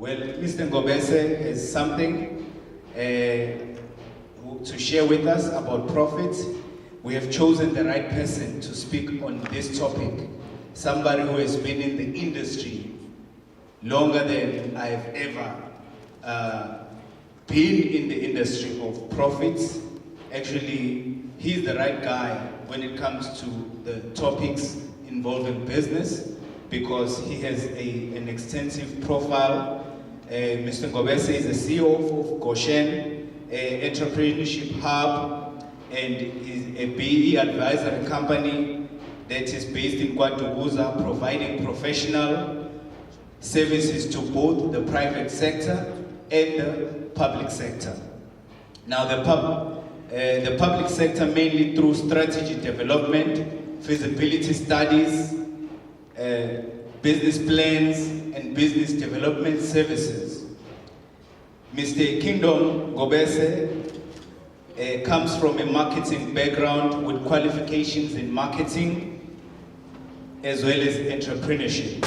Well, Mr. Ngobese has something to share with us about profits. We have chosen the right person to speak on this topic. Somebody who has been in the industry longer than I have ever been in the industry of profits. Actually, he's the right guy when it comes to the topics involving business because he has an extensive profile. Mr. Ngobese is the CEO of Goshen, Entrepreneurship Hub, and is a BE advisory company that is based in Kwadukuza, providing professional services to both the private sector and the public sector. Now, the public sector mainly through strategy development, feasibility studies, business plans, and business development services. Mr. Kingdom Ngobese comes from a marketing background with qualifications in marketing as well as entrepreneurship.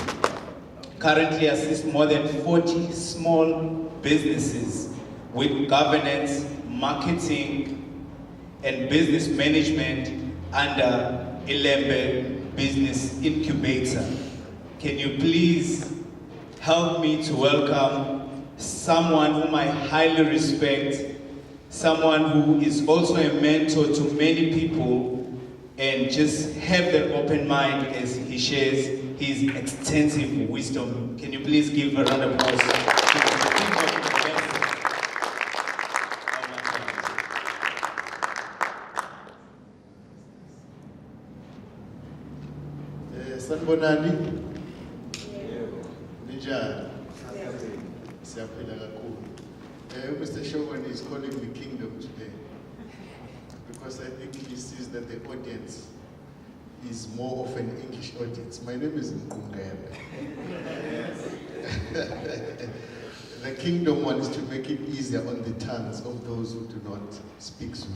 Currently assists more than 40 small businesses with governance, marketing, and business management under Ilembe Business Incubator. Can you please help me to welcome someone whom I highly respect, someone who is also a mentor to many people, and just have that open mind as he shares his extensive wisdom. Can you please give a round of applause to Mr. Kingdom Ngobese? Sanibonani. Ninjani? Siyaphila kakhulu. Mr. Shogun is calling me Kingdom today because I think he sees that the audience is more of an English audience. My name is Mqungebe. The Kingdom one is to make it easier on the tongues of those who do not speak Zulu.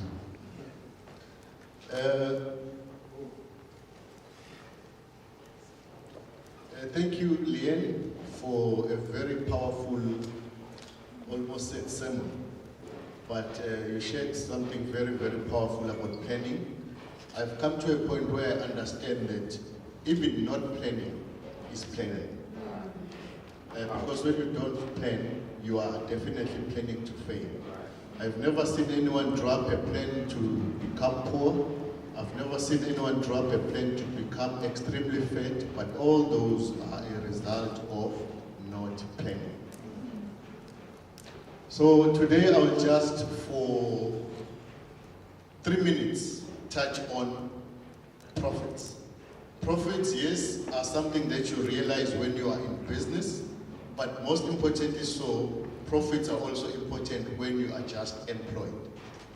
Thank you, Leanne, for a very powerful, almost said sermon. But you shared something very, very powerful about planning. I've come to a point where I understand that even not planning is planning. Because when you don't plan, you are definitely planning to fail. I've never seen anyone drop a plan to become poor. I've never seen anyone drop a plan to become extremely fat, but all those are a result of not planning. So today I will just, for 3 minutes, touch on profits. Profits, yes, are something that you realize when you are in business, but most importantly so, profits are also important when you are just employed.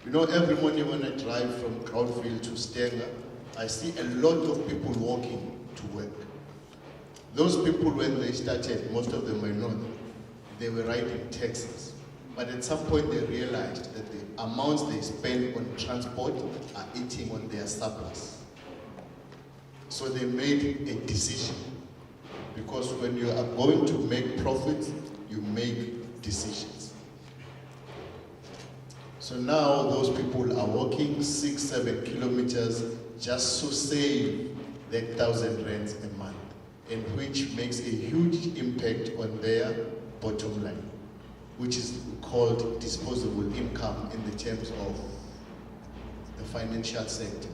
You know, every morning when I drive from Groundfield to Stenger, I see a lot of people walking to work. Those people, when they started, most of them I know, they were writing taxes. But at some point they realized that the amounts they spend on transport are eating on their surplus. So they made a decision. Because when you are going to make profits, you make decisions. So now those people are walking 6-7 kilometers just to save that 1,000 rands a month, and which makes a huge impact on their bottom line, which is called disposable income in the terms of the financial sector.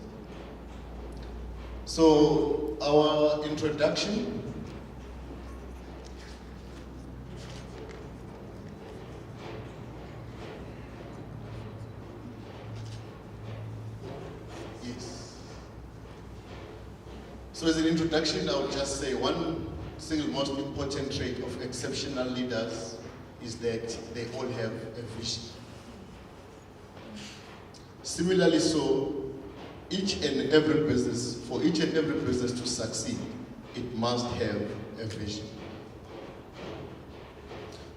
So our introduction. So as an introduction, I would just say one single most important trait of exceptional leaders is that they all have a vision. Similarly so, for each and every business to succeed, it must have a vision.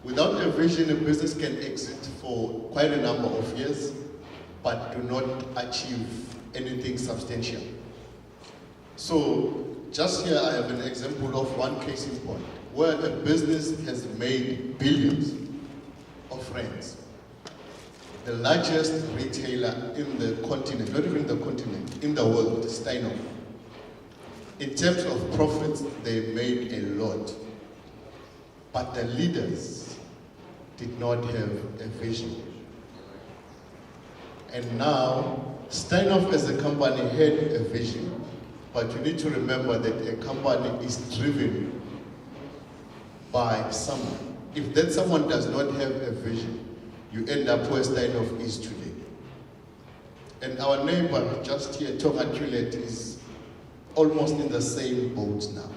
Without a vision, a business can exist for quite a number of years, but do not achieve anything substantial. So, just here I have an example of one case in point. where a business has made billions of rands. The largest retailer in the continent, not even the continent, in the world, Steinoff. In terms of profits, they made a lot. But the leaders did not have a vision. And now, Steinoff as a company had a vision, but you need to remember that a company is driven by someone. If that someone does not have a vision, you end up where Steinoff is today. And our neighbor just here, Tonga Trillet, is almost in the same boat now.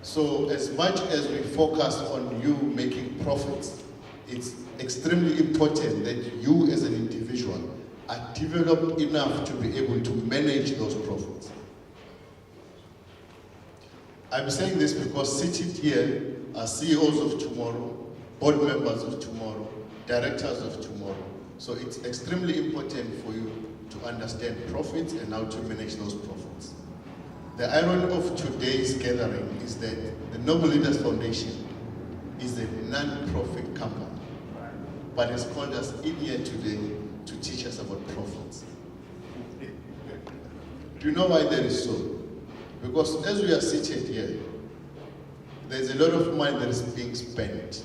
So as much as we focus on you making profits, it's extremely important that you as an individual are developed enough to be able to manage those profits. I'm saying this because seated here are CEOs of tomorrow, board members of tomorrow, directors of tomorrow. So it's extremely important for you to understand profits and how to manage those profits. The irony of today's gathering is that the Noble Leaders Foundation is a non-profit company, but it's called us in here today to teach us about profits. Do you know why that is so? Because as we are seated here, there's a lot of money that is being spent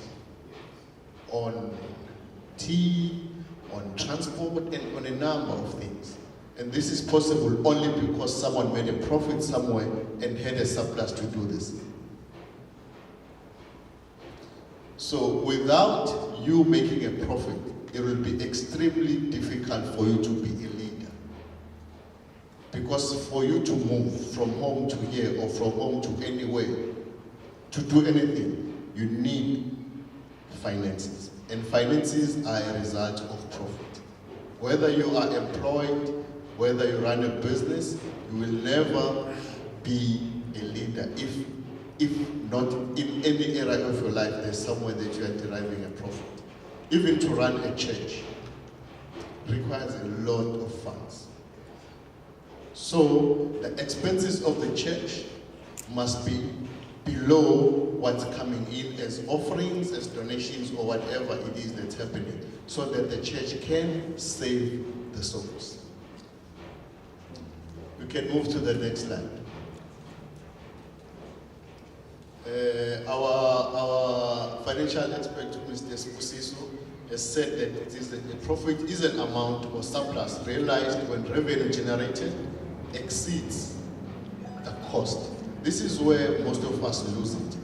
on tea, on transport, and on a number of things. And this is possible only because someone made a profit somewhere and had a surplus to do this. So without you making a profit, it will be extremely difficult for you to be a leader. Because for you to move from home to here or from home to anywhere, to do anything, you need finances. And finances are a result of profit. Whether you are employed, whether you run a business, you will never be a leader if not in any area of your life there's somewhere that you are deriving a profit. Even to run a church requires a lot of funds. So the expenses of the church must be below what's coming in as offerings, as donations, or whatever it is that's happening, so that the church can save the souls. We can move to the next slide. Our financial expert, Mr. Spusiso, has said that it is a profit is an amount or surplus realized when revenue generated exceeds the cost. This is where most of us lose it.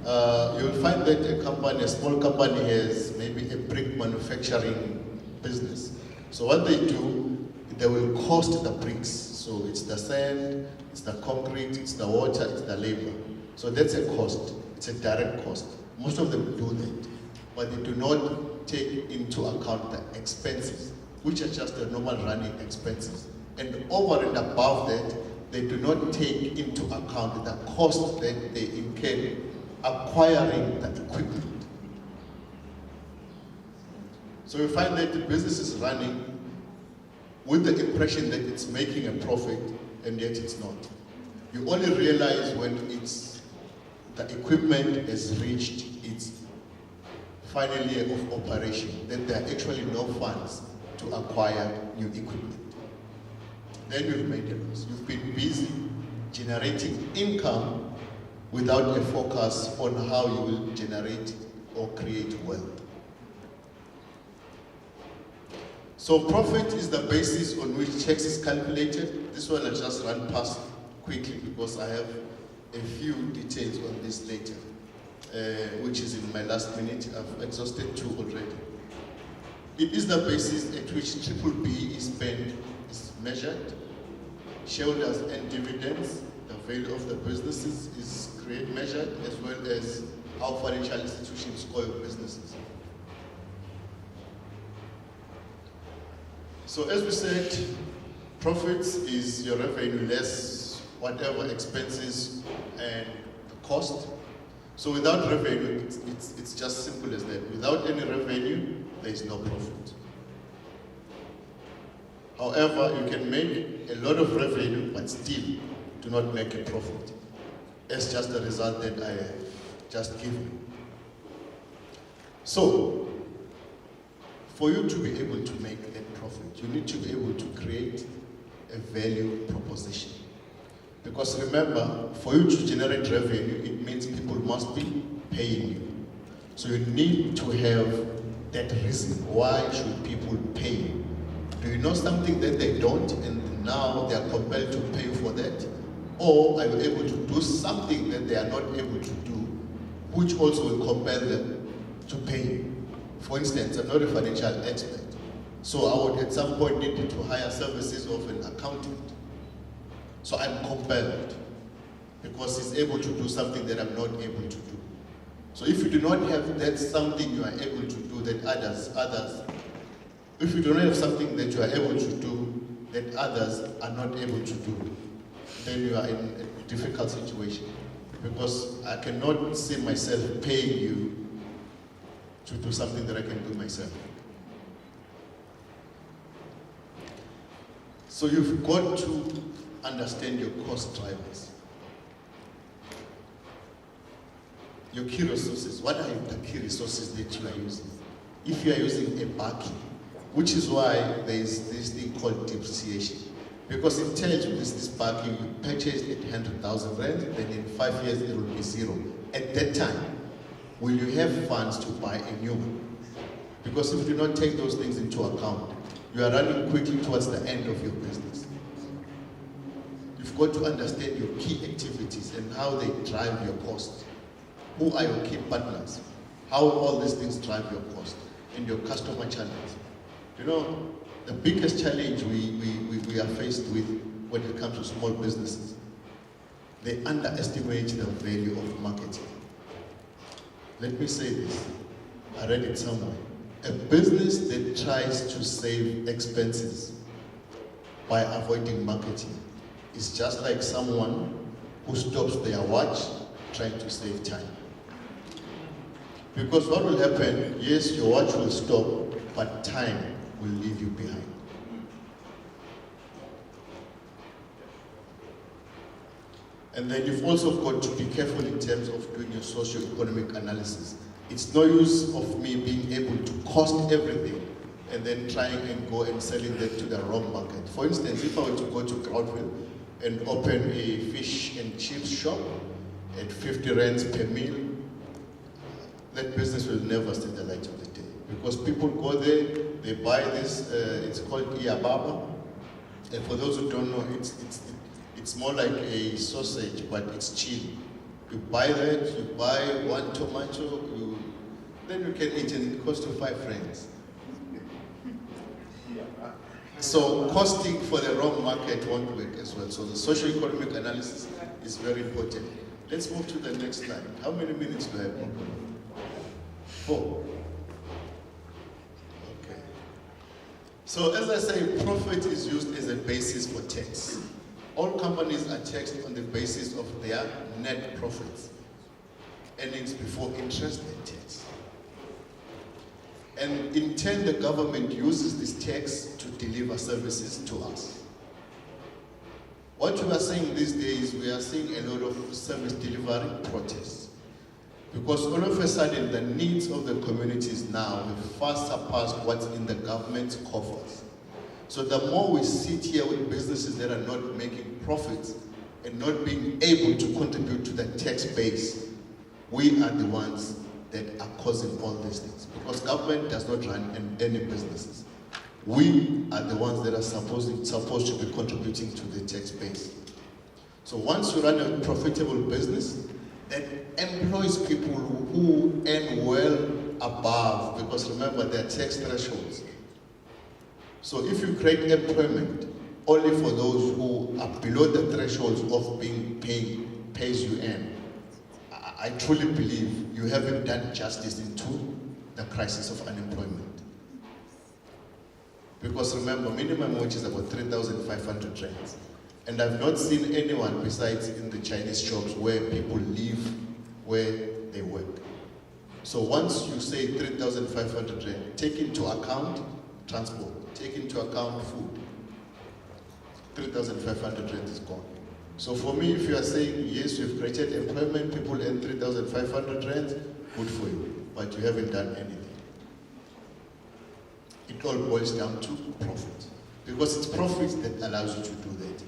You'll find that a small company has maybe a brick manufacturing business. So what they do, they will cost the bricks. So it's the sand, it's the concrete, it's the water, it's the labor. So that's a cost. It's a direct cost. Most of them do that, but they do not take into account the expenses, which are just the normal running expenses. And over and above that, they do not take into account the cost that they incur acquiring that equipment. So you find that the business is running with the impression that it's making a profit, and yet it's not. You only realize when the equipment has reached its final year of operation, that there are actually no funds to acquire new equipment. Then you've made a loss. You've been busy generating income without a focus on how you will generate or create wealth. So profit is the basis on which tax is calculated. This one I just run past quickly because I have a few details on this later, which is in my last minute. I've exhausted two already. It is the basis at which Triple B is measured. Shareholders and dividends, the value of the businesses is measured, as well as how financial institutions score businesses. So as we said, profits is your revenue less whatever expenses and the cost. So without revenue, it's just simple as that. Without any revenue, there is no profit. However, you can make a lot of revenue, but still do not make a profit. as just the result that I have just given. So, for you to be able to make that profit, you need to be able to create a value proposition. Because remember, for you to generate revenue, it means people must be paying you. So you need to have that reason. Why should people pay you? Do you know something that they don't, and now they are compelled to pay you for that? Or are you able to do something that they are not able to do, which also will compel them to pay you? For instance, I'm not a financial expert, so I would at some point need to hire services of an accountant. So I'm compelled because he's able to do something that I'm not able to do. So if you do not have that something you are able to do that if you do not have something that you are able to do that others are not able to do, then you are in a difficult situation. Because I cannot see myself paying you to do something that I can do myself. So you've got to understand your cost drivers. Your key resources. What are the key resources that you are using? If you are using a baki, which is why there is this thing called depreciation. Because it tells you this baki, you purchased at 100,000 rand, then in 5 years it will be zero. At that time, will you have funds to buy a new one? Because if you do not take those things into account, you are running quickly towards the end of your business. You've got to understand your key activities and how they drive your cost. Who are your key partners? How all these things drive your cost and your customer challenge. You know, the biggest challenge we are faced with when it comes to small businesses, they underestimate the value of marketing. Let me say this, I read it somewhere. A business that tries to save expenses by avoiding marketing is just like someone who stops their watch trying to save time. Because what will happen, yes, your watch will stop, but time will leave you behind. And then you've also got to be careful in terms of doing your socio-economic analysis. It's no use of me being able to cost everything and then trying and go and selling that to the wrong market. For instance, if I were to go to Groundville and open a fish and chips shop at 50 rands per meal, that business will never see the light of the day. Because people go there, they buy this, it's called Iababa. And for those who don't know, it's more like a sausage, but it's chili. You buy that, you buy one tomato, then you can eat, and it costs you 5 rands. So costing for the wrong market won't work as well. So the socio-economic analysis is very important. Let's move to the next slide. How many minutes do I have? 4. Okay. So as I say, profit is used as a basis for tax. All companies are taxed on the basis of their net profits, earnings before interest and tax. And in turn, the government uses this tax to deliver services to us. What we are seeing these days, we are seeing a lot of service delivery protests. Because all of a sudden, the needs of the communities now have far surpassed what's in the government's coffers. So the more we sit here with businesses that are not making profits and not being able to contribute to the tax base, we are the ones that are causing all these things. Because government does not run any businesses. We are the ones that are supposed to be contributing to the tax base. So once you run a profitable business that employs people who earn well above, because remember, there are tax thresholds. So if you create employment only for those who are below the thresholds of being paid, pays you earn, I truly believe you haven't done justice into the crisis of unemployment. Because remember, minimum wage is about 3,500 rands. And I've not seen anyone besides in the Chinese shops where people live where they work. So once you say 3,500 rand, take into account transport, take into account food. 3,500 rand is gone. So for me, if you are saying, yes, you've created employment, people earn 3,500 rand, good for you, but you haven't done anything. It all boils down to profit. Because it's profit that allows you to do that.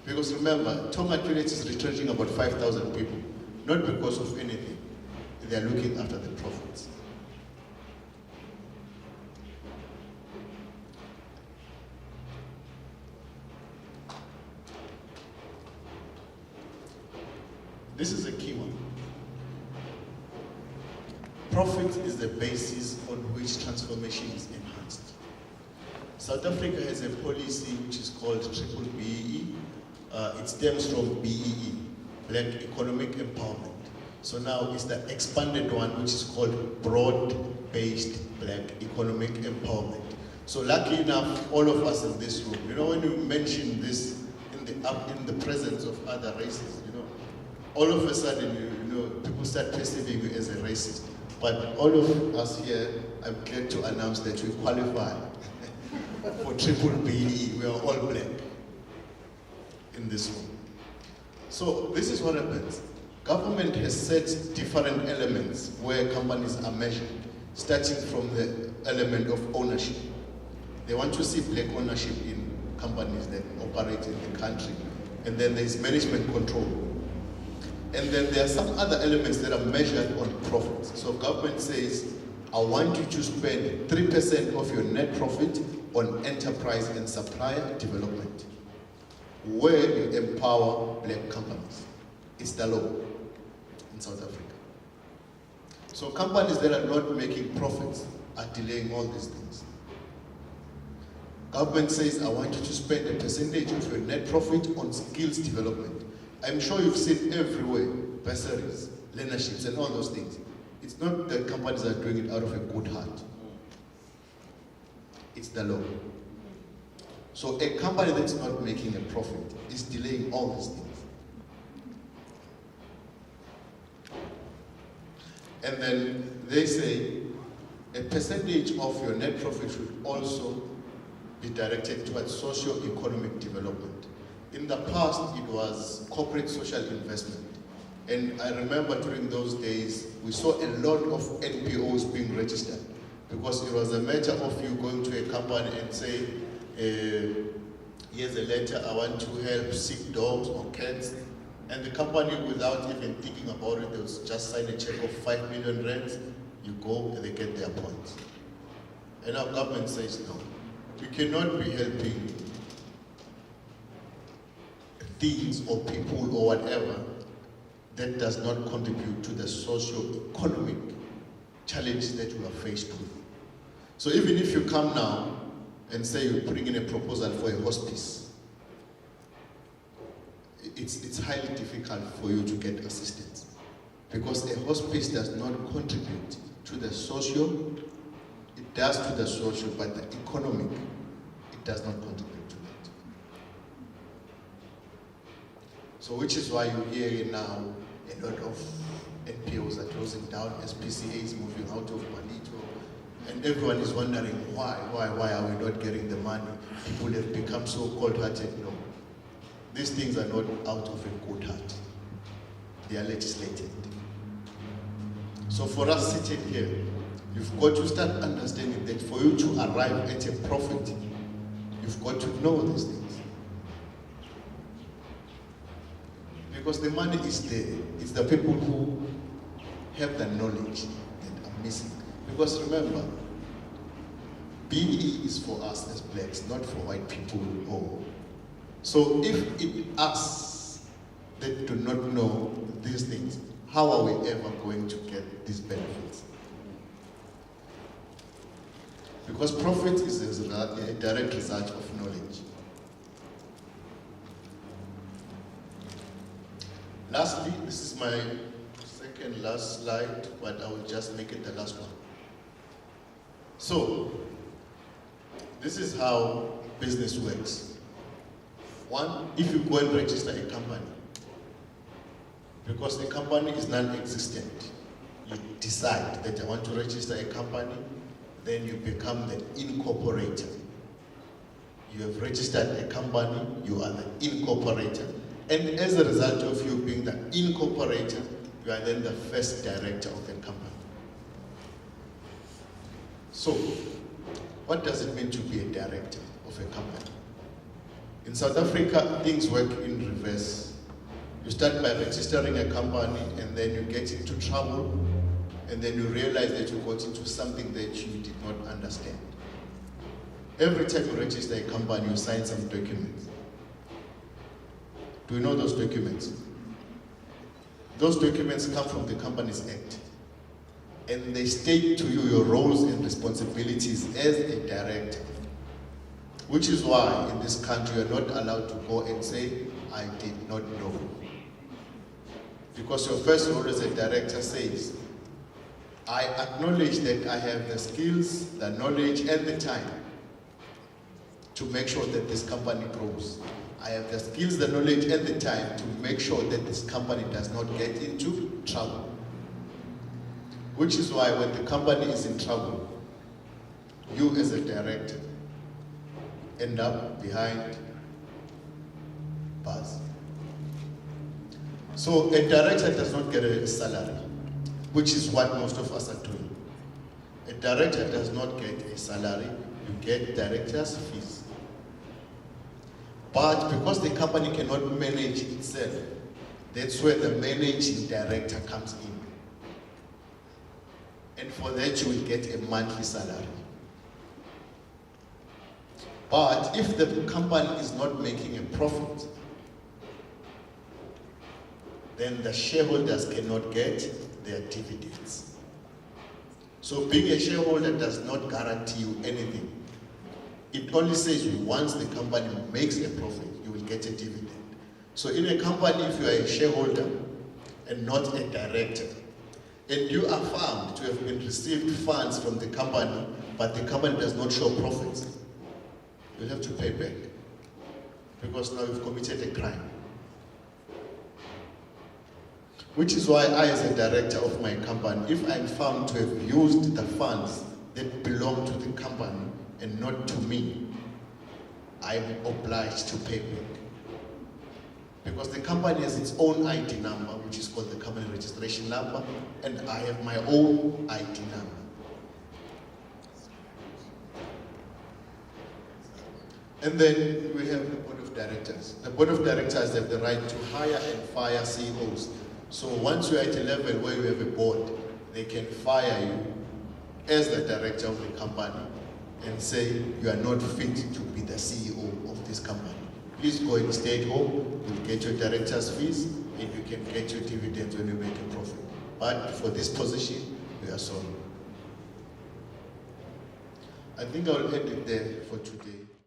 Because remember, Tom Accurate is retrenching about 5,000 people, not because of anything. They are looking after the profits. This is a key one. Profit is the basis on which transformation is enhanced. South Africa has a policy which is called triple BEE. It stems from BEE, Black Economic Empowerment. So now it's the expanded one, which is called Broad-Based Black Economic Empowerment. So luckily enough, all of us in this room, you know, when you mention this in the presence of other races, you know, all of a sudden, you know, people start perceiving you as a racist. But all of us here, I'm glad to announce that we qualify for triple BEE. We are all black in this room. So this is what happens. Government has set different elements where companies are measured, starting from the element of ownership. They want to see black ownership in companies that operate in the country. And then there's management control. And then there are some other elements that are measured on profit. So government says, I want you to spend 3% of your net profit on enterprise and supplier development, where you empower black companies. It's the law in South Africa. So companies that are not making profits are delaying all these things. Government says, I want you to spend a percentage of your net profit on skills development. I'm sure you've seen everywhere, bursaries, learnerships, and all those things. It's not that companies are doing it out of a good heart. It's the law. So a company that's not making a profit is delaying all these things. And then they say a percentage of your net profit should also be directed towards socio-economic development. In the past, it was corporate social investment. And I remember during those days, we saw a lot of NPOs being registered because it was a matter of you going to a company and say, here's a letter, I want to help sick dogs or cats. And the company, without even thinking about it, they would just sign a check of 5 million rands, you go and they get their points. And our government says, no, we cannot be helping things or people or whatever that does not contribute to the socio-economic challenge that we are faced with. So even if you come now and say you're putting in a proposal for a hospice, it's highly difficult for you to get assistance because a hospice does not contribute to the social, it does to the social, but the economic, it does not contribute to that. So which is why you hear now a lot of NPOs are closing down, SPCA is moving out of Malito, and everyone is wondering why are we not getting the money? People have become so cold-hearted. No, these things are not out of a good heart. They are legislated. So for us sitting here, you've got to start understanding that for you to arrive at a profit, you've got to know these things. Because the money is there. It's the people who have the knowledge that are missing. Because remember, BE is for us as blacks, not for white people. So if it us that do not know these things, how are we ever going to get these benefits? Because profit is a direct result of knowledge. Lastly, this is my second last slide, but I will just make it the last one. So, this is how business works. One, if you go and register a company, because the company is non-existent, you decide that I want to register a company, then you become the incorporator. you have registered a company, you are the incorporator, and as a result of you being the incorporator, you are then the first director of the company. So, what does it mean to be a director of a company? In South Africa, things work in reverse. You start by registering a company, and then you get into trouble, and then you realize that you got into something that you did not understand. Every time you register a company, you sign some documents. Do you know those documents? Those documents come from the Companies Act. And they state to you your roles and responsibilities as a director. Which is why in this country you are not allowed to go and say, I did not know. Because your first role as a director says, I acknowledge that I have the skills, the knowledge, and the time to make sure that this company grows. I have the skills, the knowledge, and the time to make sure that this company does not get into trouble. Which is why when the company is in trouble, you as a director end up behind bars. So a director does not get a salary, which is what most of us are doing. A director does not get a salary, you get director's fees. But because the company cannot manage itself, that's where the managing director comes in. And for that you will get a monthly salary. But if the company is not making a profit, then the shareholders cannot get their dividends. So being a shareholder does not guarantee you anything. It only says once the company makes a profit, you will get a dividend. So in a company, if you are a shareholder and not a director, and you are found to have been received funds from the company, but the company does not show profits, you'll have to pay back. Because now you've committed a crime. Which is why I, as a director of my company, if I'm found to have used the funds that belong to the company and not to me, I'm obliged to pay back. Because the company has its own ID number, which is called the company registration number, and I have my own ID number. And then we have the board of directors. The board of directors have the right to hire and fire CEOs. So once you're at a level where you have a board, they can fire you as the director of the company and say you are not fit to be the CEO of this company. Please go and stay at home, you'll get your director's fees, and you can get your dividends when you make a profit. But for this position, we are sorry. I think I'll end it there for today.